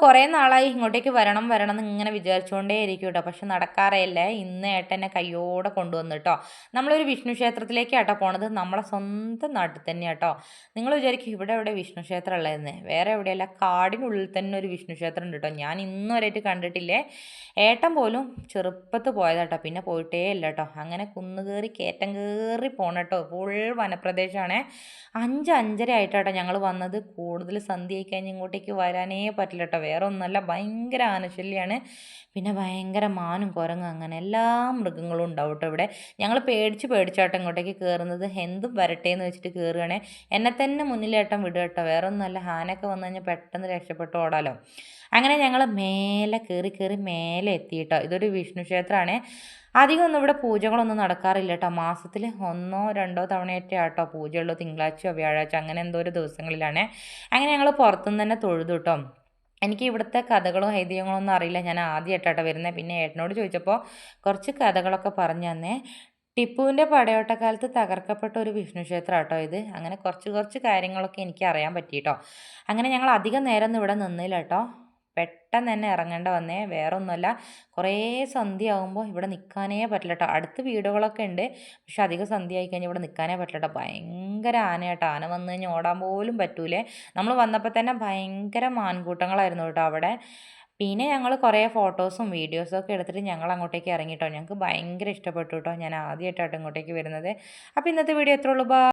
കുറേ നാളായി ഇങ്ങോട്ടേക്ക് വരണം വരണം എന്ന് ഇങ്ങനെ വിചാരിച്ചുകൊണ്ടേ ഇരിക്കും കേട്ടോ. പക്ഷെ നടക്കാറേയില്ല. ഇന്ന് ഏട്ടനെ കയ്യോടെ കൊണ്ടുവന്നു കേട്ടോ. നമ്മളൊരു വിഷ്ണു ക്ഷേത്രത്തിലേക്കാട്ടോ പോണത്. നമ്മളെ സ്വന്തം നാട്ടിൽ തന്നെയാണ് കേട്ടോ. നിങ്ങൾ വിചാരിക്കും ഇവിടെ എവിടെ വിഷ്ണു ക്ഷേത്രം ഉള്ളതെന്ന്. വേറെ എവിടെയല്ല, കാടിനുള്ളിൽ തന്നെ ഒരു വിഷ്ണു ക്ഷേത്രം ഉണ്ട് കേട്ടോ. ഞാൻ ഇന്നും വരെയായിട്ട് കണ്ടിട്ടില്ലേ. ഏട്ടൻ പോലും ചെറുപ്പത്ത് പോയതാട്ടോ, പിന്നെ പോയിട്ടേ ഇല്ല കേട്ടോ. അങ്ങനെ കുന്ന് കയറി കയറ്റം കയറി പോകണം കേട്ടോ. ഫുൾ വനപ്രദേശമാണ്. 5-5:30 ആയിട്ടാട്ടോ ഞങ്ങൾ വന്നത്. കൂടുതൽ സന്ധ്യ ആയി കഴിഞ്ഞ് ഇങ്ങോട്ടേക്ക് വരാനേ പറ്റില്ല കേട്ടോ. വേറെ ഒന്നുമല്ല, ഭയങ്കര ആനശല്യമാണ്. പിന്നെ ഭയങ്കര മാനും കുരങ്ങും അങ്ങനെ എല്ലാ മൃഗങ്ങളും ഉണ്ടാവും കേട്ടോ ഇവിടെ. ഞങ്ങൾ പേടിച്ചാട്ടോ ഇങ്ങോട്ടേക്ക് കയറുന്നത്. എന്തും വരട്ടെ എന്ന് വെച്ചിട്ട് കയറുകയാണെ. എന്നെ തന്നെ മുന്നിലേട്ടം വിടുക കേട്ടോ. വേറെ ഒന്നുമല്ല, ആനയൊക്കെ വന്നു കഴിഞ്ഞാൽ പെട്ടെന്ന് രക്ഷപ്പെട്ട് ഓടാലോ. അങ്ങനെ ഞങ്ങൾ മേലെ കയറി മേലെ എത്തി കേട്ടോ. ഇതൊരു വിഷ്ണു ക്ഷേത്രമാണ്. അധികം ഒന്നും ഇവിടെ പൂജകളൊന്നും നടക്കാറില്ല കേട്ടോ. മാസത്തിൽ 1-2 തവണയായിട്ടേ ആട്ടോ പൂജയുള്ളൂ. തിങ്കളാഴ്ചയോ വ്യാഴാഴ്ച അങ്ങനെ എന്തോ ഒരു ദിവസങ്ങളിലാണ്. അങ്ങനെ ഞങ്ങൾ പുറത്തുനിന്ന് തന്നെ തൊഴുതു കേട്ടോ. എനിക്ക് ഇവിടുത്തെ കഥകളും ഐതിഹ്യങ്ങളും ഒന്നും അറിയില്ല. ഞാൻ ആദ്യമായിട്ടാട്ടോ വരുന്നത്. പിന്നെ ഏട്ടനോട് ചോദിച്ചപ്പോൾ കുറച്ച് കഥകളൊക്കെ പറഞ്ഞു തന്നേ. ടിപ്പുവിൻ്റെ പടയോട്ടക്കാലത്ത് തകർക്കപ്പെട്ട ഒരു വിഷ്ണു ക്ഷേത്രം കേട്ടോ ഇത്. അങ്ങനെ കുറച്ച് കാര്യങ്ങളൊക്കെ എനിക്ക് അറിയാൻ പറ്റി കേട്ടോ. അങ്ങനെ ഞങ്ങൾ അധികം നേരം ഒന്നും ഇവിടെ നിന്നില്ല കേട്ടോ. പെട്ടെന്ന് തന്നെ ഇറങ്ങേണ്ട വന്നേ. വേറെ ഒന്നുമല്ല, കുറേ സന്ധ്യ ആകുമ്പോൾ ഇവിടെ നിൽക്കാനേ പറ്റില്ല കേട്ടോ. അടുത്ത് വീടുകളൊക്കെ ഉണ്ട്, പക്ഷെ അധികം സന്ധ്യ ആയി കഴിഞ്ഞാൽ ഇവിടെ നിൽക്കാനേ പറ്റില്ല കേട്ടോ. ഭയങ്കര ആനയാട്ടോ. ആന വന്നു കഴിഞ്ഞാൽ ഓടാൻ പോലും പറ്റൂലേ. നമ്മൾ വന്നപ്പോൾ തന്നെ ഭയങ്കര മാൻകൂട്ടങ്ങളായിരുന്നു കേട്ടോ അവിടെ. പിന്നെ ഞങ്ങൾ കുറേ ഫോട്ടോസും വീഡിയോസും ഒക്കെ എടുത്തിട്ട് ഞങ്ങൾ അങ്ങോട്ടേക്ക് ഇറങ്ങി കേട്ടോ. ഞങ്ങൾക്ക് ഭയങ്കര ഇഷ്ടപ്പെട്ടു കേട്ടോ. ഞാൻ ആദ്യമായിട്ടാട്ടോ ഇങ്ങോട്ടേക്ക് വരുന്നത്. അപ്പോൾ ഇന്നത്തെ വീഡിയോ എത്ര ഉള്ളൂ.